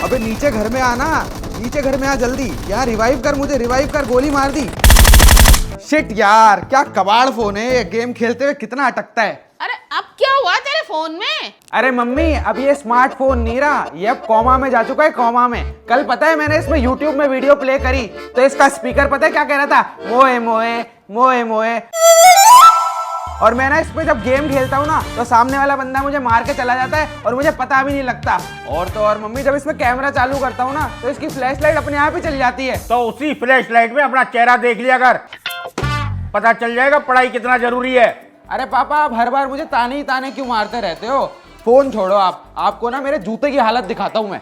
अबे नीचे घर में आना, नीचे घर में आ जल्दी। यार रिवाइव कर मुझे, रिवाइव कर, गोली मार दी। शिट यार, क्या कबाड़ फोन है ये, गेम खेलते हुए कितना अटकता है। अरे अब क्या हुआ तेरे फोन में? अरे मम्मी, अब ये स्मार्टफोन नहीं रहा, ये अब कॉमा में जा चुका है, कॉमा में। कल पता है मैंने इसमें YouTube में वीडियो प्ले करी तो इसका स्पीकर पता है क्या कह रहा था, मोए मोए मोए मोए। और मैं ना इस पे जब गेम खेलता हूँ ना तो सामने वाला बंदा मुझे मार के चला जाता है और मुझे पता भी नहीं लगता। और तो और मम्मी, जब इसमें कैमरा चालू करता हूँ ना तो इसकी फ्लैश लाइट अपने आप ही चली जाती है। तो उसी फ्लैश लाइट में अपना चेहरा देख लिया कर, पता चल जाएगा पढ़ाई कितना जरूरी है। अरे पापा, आप हर बार मुझे ताने ही ताने क्यों मारते रहते हो? फोन छोड़ो आप, आपको ना मेरे जूते की हालत दिखाता हूं मैं।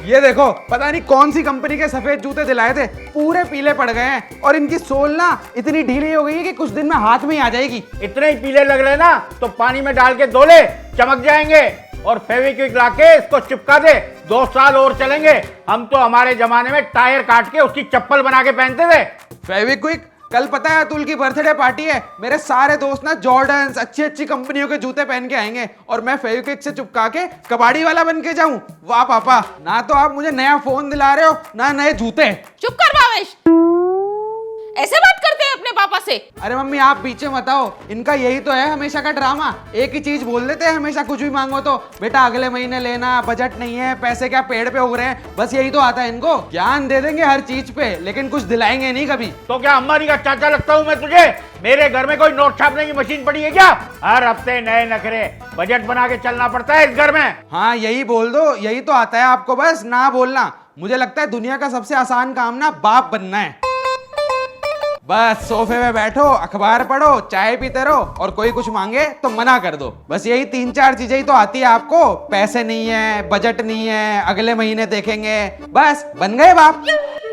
ये देखो, पता नहीं कौन सी कंपनी के सफेद जूते दिलाए थे, पूरे पीले पड़ गए हैं। और इनकी सोल ना इतनी ढीली हो गई है कि कुछ दिन में हाथ में ही आ जाएगी। इतने ही पीले लग रहे ना तो पानी में डाल के धो ले, चमक जाएंगे। और फेविक्विक लाके इसको चिपका दे, 2 साल और चलेंगे। हम तो हमारे जमाने में टायर काट के उसकी चप्पल बना के पहनते थे। फेविक्विक? कल पता है अतुल की बर्थडे पार्टी है, मेरे सारे दोस्त ना जॉर्डन्स, अच्छी अच्छी कंपनियों के जूते पहन के आएंगे और मैं फेविक्विक से चिपका के कबाड़ी वाला बन के जाऊं। वाह पापा, ना तो आप मुझे नया फोन दिला रहे हो ना नए जूते। चुप कर भावेश, ऐसे बात करते हैं अपने पापा से? अरे मम्मी, आप पीछे मत आओ, इनका यही तो है हमेशा का ड्रामा। एक ही चीज बोल देते हैं हमेशा, कुछ भी मांगो तो बेटा अगले महीने लेना, बजट नहीं है, पैसे क्या पेड़ पे उग रहे हैं, बस यही तो आता है इनको। ज्ञान दे देंगे हर चीज पे, लेकिन कुछ दिलाएंगे नहीं कभी। तो क्या अंबानी का चाचा लगता हूँ मैं तुझे? मेरे घर में कोई नोट छापने की मशीन पड़ी है क्या? हर हफ्ते नए नखरे, बजट बना के चलना पड़ता है इस घर में। हाँ, यही बोल दो, यही तो आता है आपको, बस ना बोलना। मुझे लगता है दुनिया का सबसे आसान काम ना बाप बनना है। बस सोफे में बैठो, अखबार पढ़ो, चाय पीते रहो और कोई कुछ मांगे तो मना कर दो। बस यही 3-4 चीजें ही तो आती है आपको। पैसे नहीं है, बजट नहीं है, अगले महीने देखेंगे, बस बन गए बाप।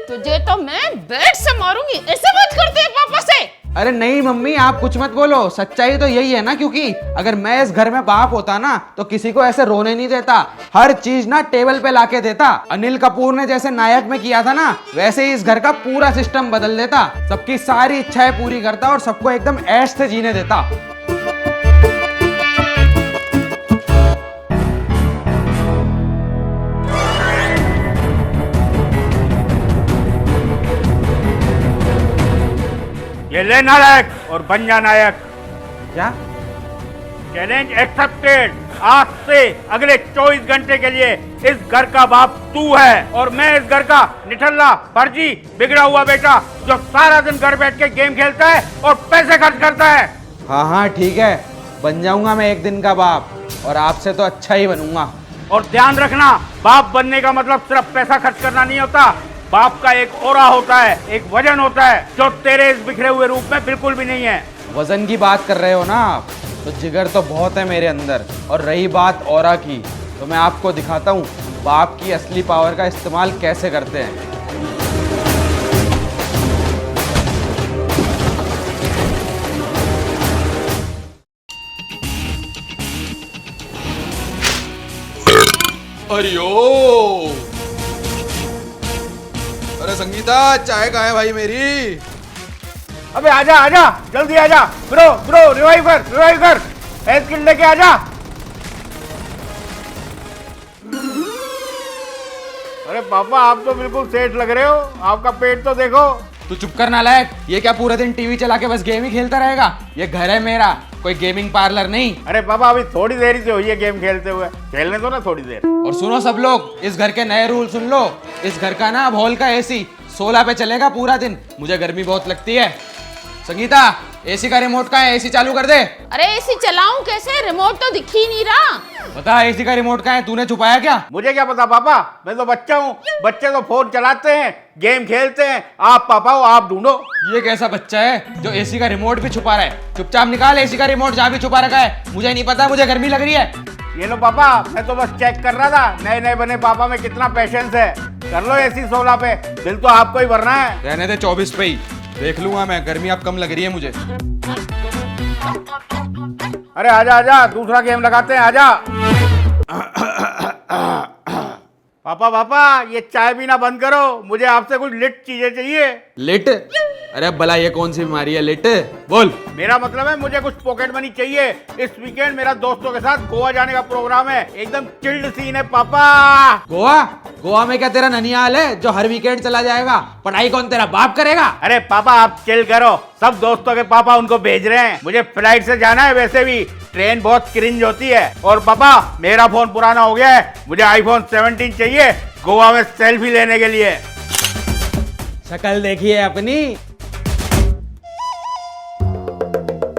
तुझे तो मैं बेड से मारूंगी, ऐसे बात करते हैं पापा से? अरे नहीं मम्मी, आप कुछ मत बोलो, सच्चाई तो यही है ना। क्योंकि अगर मैं इस घर में बाप होता ना तो किसी को ऐसे रोने नहीं देता, हर चीज ना टेबल पे लाके देता। अनिल कपूर ने जैसे नायक में किया था ना, वैसे ही इस घर का पूरा सिस्टम बदल देता, सबकी सारी इच्छाएं पूरी करता और सबको एकदम ऐश से जीने देता। ये ले नायक और बन जा नायक। क्या? Challenge accepted. आज से अगले 24 घंटे के लिए इस घर का बाप तू है और मैं इस घर का निठल्ला, फर्जी, बिगड़ा हुआ बेटा जो सारा दिन घर बैठ के गेम खेलता है और पैसे खर्च करता है। हाँ हाँ ठीक है, बन जाऊंगा मैं एक दिन का बाप, और आपसे तो अच्छा ही बनूंगा। और ध्यान रखना, बाप बनने का मतलब सिर्फ पैसा खर्च करना नहीं होता। बाप का एक ऑरा होता है, एक वजन होता है जो तेरे इस बिखरे हुए रूप में बिल्कुल भी नहीं है। वजन की बात कर रहे हो ना आप, तो जिगर तो बहुत है मेरे अंदर। और रही बात ऑरा की, तो मैं आपको दिखाता हूँ बाप की असली पावर का इस्तेमाल कैसे करते हैं। अरियो, अरे संगीता, चाय कहाँ है भाई मेरी? अबे आजा आजा, जल्दी आजा। ब्रो ब्रो, रिवाइव कर, हेल्थ किट लेके आजा। अरे पापा, आप तो बिल्कुल सेठ लग रहे हो, आपका पेट तो देखो। तू चुप कर नालायक, ये क्या पूरा दिन टीवी चला के बस गेम ही खेलता रहेगा? ये घर है मेरा, कोई गेमिंग पार्लर नहीं। अरे पापा, अभी थोड़ी देर ही से हुई है गेम खेलते हुए, खेलने दो ना थोड़ी देर। और सुनो सब लोग, इस घर के नए रूल सुन लो। इस घर का ना अब हॉल का एसी 16 पे चलेगा पूरा दिन, मुझे गर्मी बहुत लगती है। संगीता, एसी का रिमोट कहाँ है? एसी चालू कर दे। अरे एसी चलाऊं कैसे? रिमोट तो दिख ही नहीं रहा। बता, एसी का रिमोट कहाँ है? तूने छुपाया क्या? मुझे क्या पता पापा, मैं तो बच्चा हूँ। बच्चे तो फोन चलाते हैं, गेम खेलते हैं। आप पापा हो, आप ढूंढो। ये कैसा बच्चा है जो एसी का रिमोट भी छुपा रहा है? चुपचाप निकाल एसी का रिमोट, जहाँ भी छुपा रखा है। मुझे नहीं पता, मुझे गर्मी लग रही है। ये लो पापा, मैं तो बस चेक कर रहा था नए नए बने पापा में कितना पेशेंस है। कर लो एसी 16 पे, बिल तो आपको ही भरना है। रहने दे 24 पे ही, देख लूंगा मैं, गर्मी अब कम लग रही है मुझे। अरे आजा आजा, दूसरा गेम लगाते हैं, आजा। पापा पापा ये चाय पीना बंद करो, मुझे आपसे कुछ लिट चीजें चाहिए। लिट? अरे भला ये कौन सी बीमारी है लिट? बोल। मेरा मतलब है मुझे कुछ पॉकेट मनी चाहिए। इस वीकेंड मेरा दोस्तों के साथ गोवा जाने का प्रोग्राम है, एकदम चिल्ड सीन है पापा। गोवा? गोवा में क्या तेरा ननियाल है जो हर वीकेंड चला जाएगा? पढ़ाई कौन तेरा बाप करेगा? अरे पापा आप चिल करो, सब दोस्तों के पापा उनको भेज रहे हैं, मुझे फ्लाइट से जाना है, वैसे भी ट्रेन बहुत क्रिंज होती है। और पापा मेरा फोन पुराना हो गया है, मुझे आईफोन 17 चाहिए गोवा में सेल्फी लेने के लिए। शक्ल देखिए अपनी,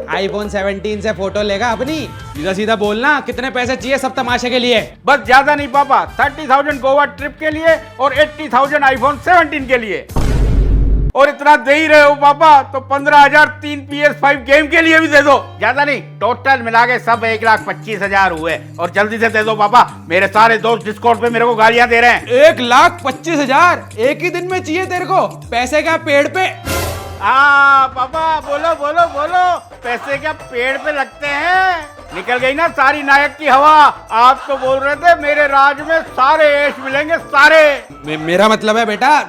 आईफोन 17 से फोटो लेगा अपनी। सीधा सीधा बोलना कितने पैसे चाहिए सब तमाशे के लिए? बस ज्यादा नहीं पापा, 30,000 गोवा ट्रिप के लिए और 80,000 आईफोन 17 के लिए। और इतना दे ही रहे हो पापा तो 15,000 3 PS5 गेम के लिए भी दे दो। ज्यादा नहीं, टोटल मिला के सब 1,25,000 हुए। और जल्दी से दे दो पापा, मेरे सारे दोस्त डिस्काउंट पे मेरे को गालियां दे रहे हैं। 1,25,000 एक ही दिन में चाहिए तेरे को? पैसे क्या पेड़ पे? पापा बोलो बोलो बोलो, पैसे क्या पेड़ पे लगते हैं? निकल गई ना सारी नायक की हवा। आप तो बोल रहे थे मेरे राज में सारे ऐश मिलेंगे सारे। मेरा मतलब है बेटा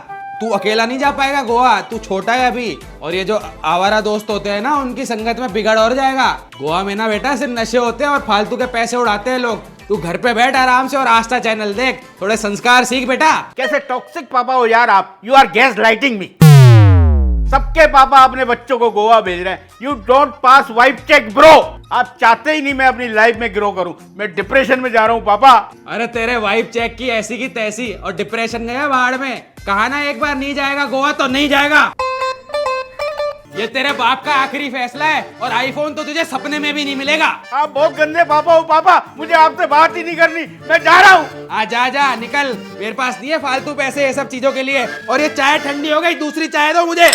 तू अकेला नहीं जा पाएगा गोवा, तू छोटा है अभी। और ये जो आवारा दोस्त होते हैं ना उनकी संगत में बिगड़ और जाएगा। गोवा में ना बेटा सिर्फ नशे होते हैं और फालतू के पैसे उड़ाते हैं लोग। तू घर पे बैठ आराम से और आस्था चैनल देख, थोड़े संस्कार सीख बेटा। कैसे टॉक्सिक पापा हो यार आप, you are gaslighting me. सबके पापा अपने बच्चों को गोवा भेज रहे हैं। You don't pass vibe check bro. आप चाहते ही नहीं मैं अपनी लाइफ में ग्रो करूं, मैं डिप्रेशन में जा रहा हूं पापा। अरे तेरे वाइफ चेक की ऐसी की तैसी और डिप्रेशन गया बाढ़ में। कहा ना एक बार नहीं जाएगा गोवा तो नहीं जाएगा। ये तेरे बाप का आखिरी फैसला है और आईफोन तो तुझे सपने में भी नहीं मिलेगा। आप बहुत गंदे पापा हो पापा, मुझे आपसे बात ही नहीं करनी, मैं जा रहा हूँ। जा निकल, मेरे पास नहीं है फालतू पैसे ये सब चीजों के लिए। और ये चाय ठंडी हो गई, दूसरी चाय दो मुझे।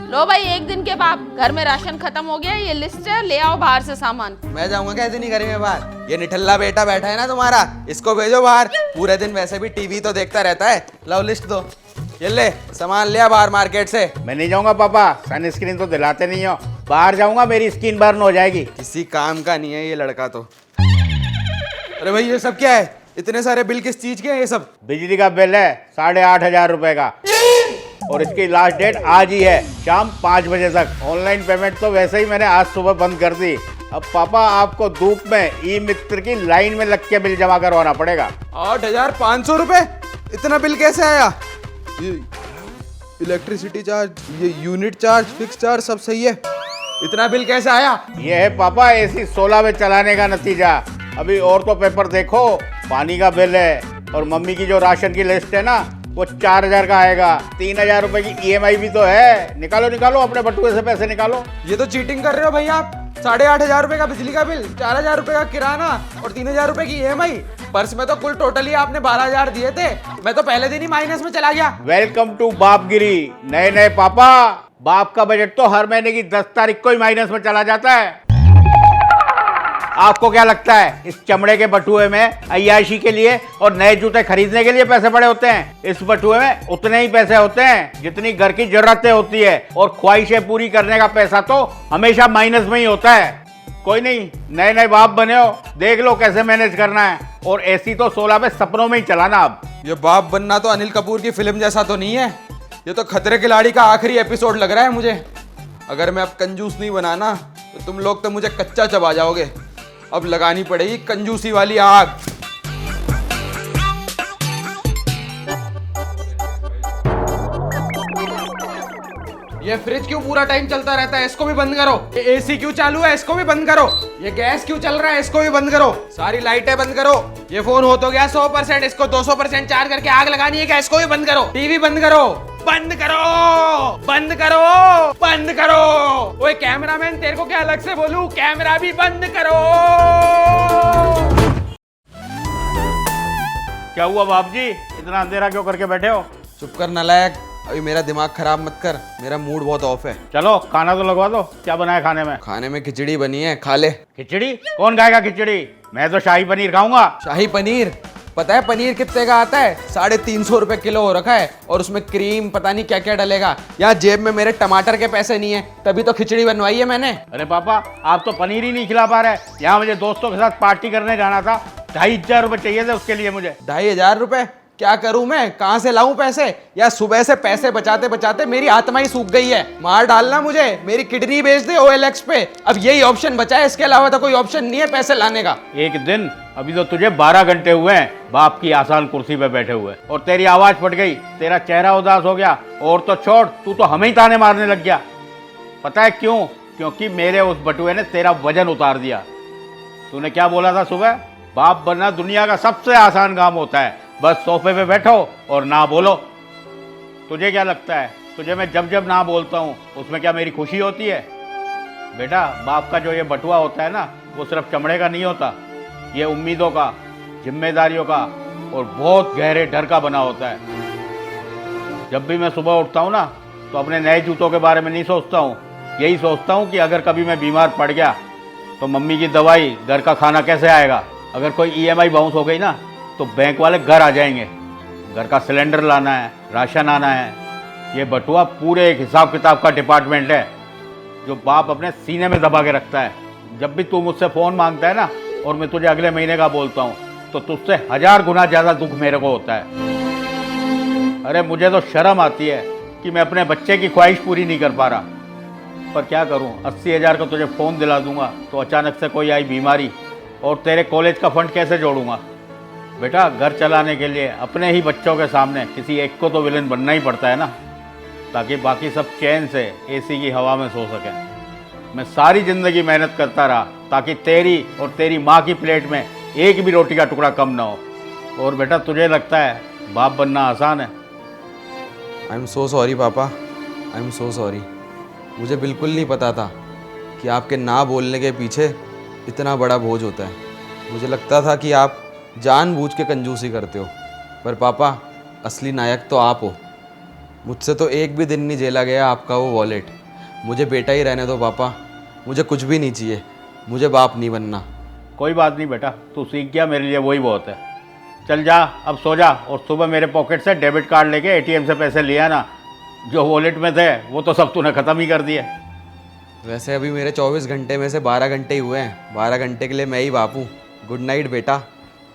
लो भाई, एक दिन के बाद घर में राशन खत्म हो गया, ये लिस्ट है, ले आओ बाहर से सामान। मैं जाऊंगा कैसे नहीं घर में बाहर? ये निठल्ला बेटा बैठा है ना तुम्हारा, इसको भेजो बाहर। पूरे दिन वैसे भी टीवी तो देखता रहता है। लो लिस्ट दो, ये ले सामान लिया बाहर मार्केट से। मैं नहीं जाऊंगा पापा, सनस्क्रीन तो दिलाते नहीं हो। बाहर जाऊंगा मेरी स्किन बर्न हो जाएगी। किसी काम का नहीं है ये लड़का तो। अरे भाई ये सब क्या है? इतने सारे बिल किस चीज के हैं ये सब? बिजली का बिल है 8,500 रुपए का, और इसकी लास्ट डेट आज ही है, शाम 5 बजे तक। ऑनलाइन पेमेंट तो वैसे ही मैंने आज सुबह बंद कर दी। अब पापा आपको धूप में ई मित्र की लाइन में लग के बिल जमा करवाना पड़ेगा। 8,500 रुपए? इतना बिल कैसे आया? ये इलेक्ट्रिसिटी चार्ज, ये यूनिट चार्ज, फिक्स चार्ज सब सही है, इतना बिल कैसे आया? ये है पापा एसी 16 में चलाने का नतीजा। अभी और तो पेपर देखो, पानी का बिल है और मम्मी की जो राशन की लिस्ट है ना वो 4,000 का आएगा। 3,000 रुपए की EMI भी तो है। निकालो निकालो, अपने बटुए से पैसे निकालो। ये तो चीटिंग कर रहे हो भाई आप। 8,500 रुपए का बिजली का बिल, 4,000 रुपए का किराना और 3,000 रुपए की EMI। पर्स में तो कुल टोटली आपने 12,000 दिए थे। मैं तो पहले दिन ही माइनस में चला गया। वेलकम टू बापगिरी। नए नए पापा, बाप का बजट तो हर महीने की 10 तारीख को ही माइनस में चला जाता है। आपको क्या लगता है इस चमड़े के बटुए में अय्याशी के लिए और नए जूते खरीदने के लिए पैसे पड़े होते हैं? इस बटुए में उतने ही पैसे होते हैं जितनी घर की जरूरतें होती है, और ख्वाहिशें पूरी करने का पैसा तो हमेशा माइनस में ही होता है। कोई नहीं, नए नए बाप बने हो, देख लो कैसे मैनेज करना है। और एसी तो 16 में सपनों में ही चलाना। अब ये बाप बनना तो अनिल कपूर की फिल्म जैसा तो नहीं है, ये तो खतरे खिलाड़ी का आखिरी एपिसोड लग रहा है मुझे। अगर मैं अब कंजूस नहीं बनाना तो तुम लोग तो मुझे कच्चा चबा जाओगे। अब लगानी पड़ेगी कंजूसी वाली आग। ये फ्रिज क्यों पूरा टाइम चलता रहता है? इसको भी बंद करो। ये एसी क्यों चालू है? इसको भी बंद करो। ये गैस क्यों चल रहा है? इसको भी बंद करो। सारी लाइटें बंद करो। ये फोन हो तो गया 100%, इसको 200% चार्ज करके आग लगानी है क्या? इसको भी बंद करो। टीवी बंद करो, बंद करो, बंद करो, बंद करो। ओए कैमरामैन, तेरे को क्या अलग से बोलूं? कैमरा भी बंद करो। क्या हुआ बाप जी, इतना अंधेरा क्यों करके बैठे हो? चुप कर नालायक, अभी मेरा दिमाग खराब मत कर, मेरा मूड बहुत ऑफ है। चलो खाना तो लगवा दो। क्या बना है खाने में? खाने में खिचड़ी बनी है, खा ले। खिचड़ी? कौन खाएगा खिचड़ी? मैं तो शाही पनीर खाऊंगा। शाही पनीर? पता है पनीर कितने का आता है? 350 रुपए किलो हो रखा है, और उसमें क्रीम पता नहीं क्या क्या डलेगा। यहाँ जेब में मेरे टमाटर के पैसे नहीं है, तभी तो खिचड़ी बनवाई है मैंने। अरे पापा, आप तो पनीर ही नहीं खिला पा रहे। यहाँ मुझे दोस्तों के साथ पार्टी करने जाना था, 2500 रुपये चाहिए थे उसके लिए मुझे। 2500 रुपए? क्या करूं मैं, कहां से लाऊं पैसे? या सुबह से पैसे बचाते बचाते मेरी आत्मा ही सूख गई है। मार डालना मुझे, मेरी किडनी बेच दे OLX पे। अब यही ऑप्शन बचा है, इसके अलावा तो कोई ऑप्शन नहीं है पैसे लाने का। एक दिन, अभी तो तुझे 12 घंटे हुए हैं बाप की आसान कुर्सी पे बैठे हुए, और तेरी आवाज फट गई, तेरा चेहरा उदास हो गया, और तो छोड़, तू तो हमें ही ताने मारने लग गया। पता है क्यों? क्योंकि मेरे उस बटुए ने तेरा वजन उतार दिया। तूने क्या बोला था सुबह? बाप बनना दुनिया का सबसे आसान काम होता है, बस सोफे पे बैठो और ना बोलो। तुझे क्या लगता है, तुझे मैं जब जब ना बोलता हूँ उसमें क्या मेरी खुशी होती है? बेटा, बाप का जो ये बटुआ होता है ना, वो सिर्फ चमड़े का नहीं होता, ये उम्मीदों का, जिम्मेदारियों का और बहुत गहरे डर का बना होता है। जब भी मैं सुबह उठता हूँ ना, तो अपने नए जूतों के बारे में नहीं सोचता हूँ, यही सोचता हूँ कि अगर कभी मैं बीमार पड़ गया तो मम्मी की दवाई, घर का खाना कैसे आएगा। अगर कोई EMI बाउंस हो गई ना, तो बैंक वाले घर आ जाएंगे। घर का सिलेंडर लाना है, राशन आना है। ये बटुआ पूरे एक हिसाब किताब का डिपार्टमेंट है, जो बाप अपने सीने में दबा के रखता है। जब भी तू मुझसे फ़ोन मांगता है ना, और मैं तुझे अगले महीने का बोलता हूँ, तो तुझसे 1000 गुना ज़्यादा दुख मेरे को होता है। अरे मुझे तो शर्म आती है कि मैं अपने बच्चे की ख्वाहिश पूरी नहीं कर पा रहा। पर क्या करूं, 80,000 का तुझे फ़ोन दिला दूंगा तो अचानक से कोई आई बीमारी, और तेरे कॉलेज का फंड कैसे जोड़ूंगा? बेटा, घर चलाने के लिए अपने ही बच्चों के सामने किसी एक को तो विलेन बनना ही पड़ता है ना, ताकि बाकी सब चैन से AC की हवा में सो सकें। मैं सारी ज़िंदगी मेहनत करता रहा ताकि तेरी और तेरी माँ की प्लेट में एक भी रोटी का टुकड़ा कम ना हो। और बेटा, तुझे लगता है बाप बनना आसान है? आई एम सो सॉरी पापा, आई एम सो सॉरी। मुझे बिल्कुल नहीं पता था कि आपके ना बोलने के पीछे इतना बड़ा बोझ होता है। मुझे लगता था कि आप जानबूझ के कंजूसी करते हो, पर पापा, असली नायक तो आप हो। मुझसे तो एक भी दिन नहीं झेला गया आपका वो वॉलेट। मुझे बेटा ही रहने दो पापा, मुझे कुछ भी नहीं चाहिए, मुझे बाप नहीं बनना। कोई बात नहीं बेटा, तू सीख गया, मेरे लिए वही बहुत है। चल जा, अब सो जा, और सुबह मेरे पॉकेट से डेबिट कार्ड लेके ATM से पैसे लिया ना, जो वॉलेट में थे वो तो सब तूने ख़त्म ही कर दिए। वैसे अभी मेरे 24 घंटे में से 12 घंटे ही हुए हैं। 12 घंटे के लिए मैं ही बाप हूँ। गुड नाइट बेटा,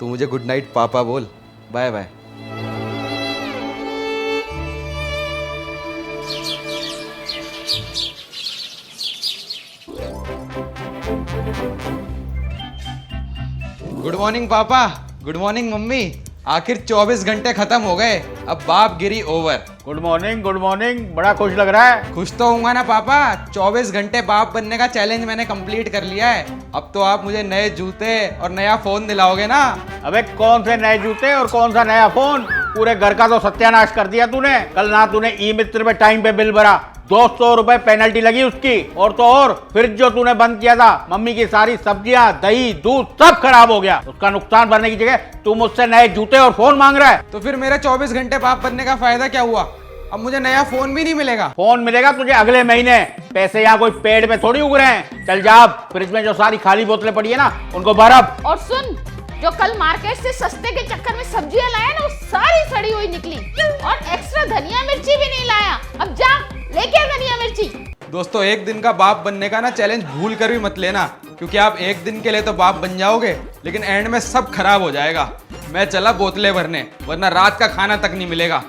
तू मुझे गुड नाइट पापा बोल। Bye bye. गुड मॉर्निंग पापा, गुड मॉर्निंग मम्मी। आखिर 24 घंटे खत्म हो गए, अब बाप गिरी over. Good morning, good morning. बड़ा खुश लग रहा है। खुश तो होऊंगा ना पापा, 24 घंटे बाप बनने का चैलेंज मैंने कंप्लीट कर लिया है। अब तो आप मुझे नए जूते और नया फोन दिलाओगे ना? अबे कौन से नए जूते और कौन सा नया फोन, पूरे घर का तो सत्यानाश कर दिया तूने। कल ना तूने ई-मित्र पे टाइम पे बिल भरा, 200 रुपए पेनल्टी लगी उसकी, और तो और फ्रिज जो तूने बंद किया था, मम्मी की सारी सब्जियां, दही, दूध सब खराब हो गया। उसका नुकसान भरने की जगह तू मुझसे नए जूते और फोन मांग रहा है। तो फिर मेरे 24 घंटे बाप बनने का फायदा क्या हुआ? अब मुझे नया फोन भी नहीं मिलेगा। फोन मिलेगा तुझे अगले महीने। पैसे यहाँ कोई पेड़ पे थोड़ी उग रहे हैं। चल जा, फ्रिज में जो सारी खाली बोतलें पड़ी है ना, उनको भर अब। और सुन, जो कल मार्केट से सस्ते के चक्कर में सब्जियां लाया ना, वो सारी सड़ी हुई निकली, और एक्स्ट्रा धनिया मिर्ची भी नहीं लाया। अब जा लेके आ धनिया मिर्ची। दोस्तों, एक दिन का बाप बनने का ना चैलेंज भूल कर भी मत लेना, क्योंकि आप एक दिन के लिए तो बाप बन जाओगे, लेकिन एंड में सब खराब हो जाएगा। मैं चला बोतलें भरने, वरना रात का खाना तक नहीं मिलेगा।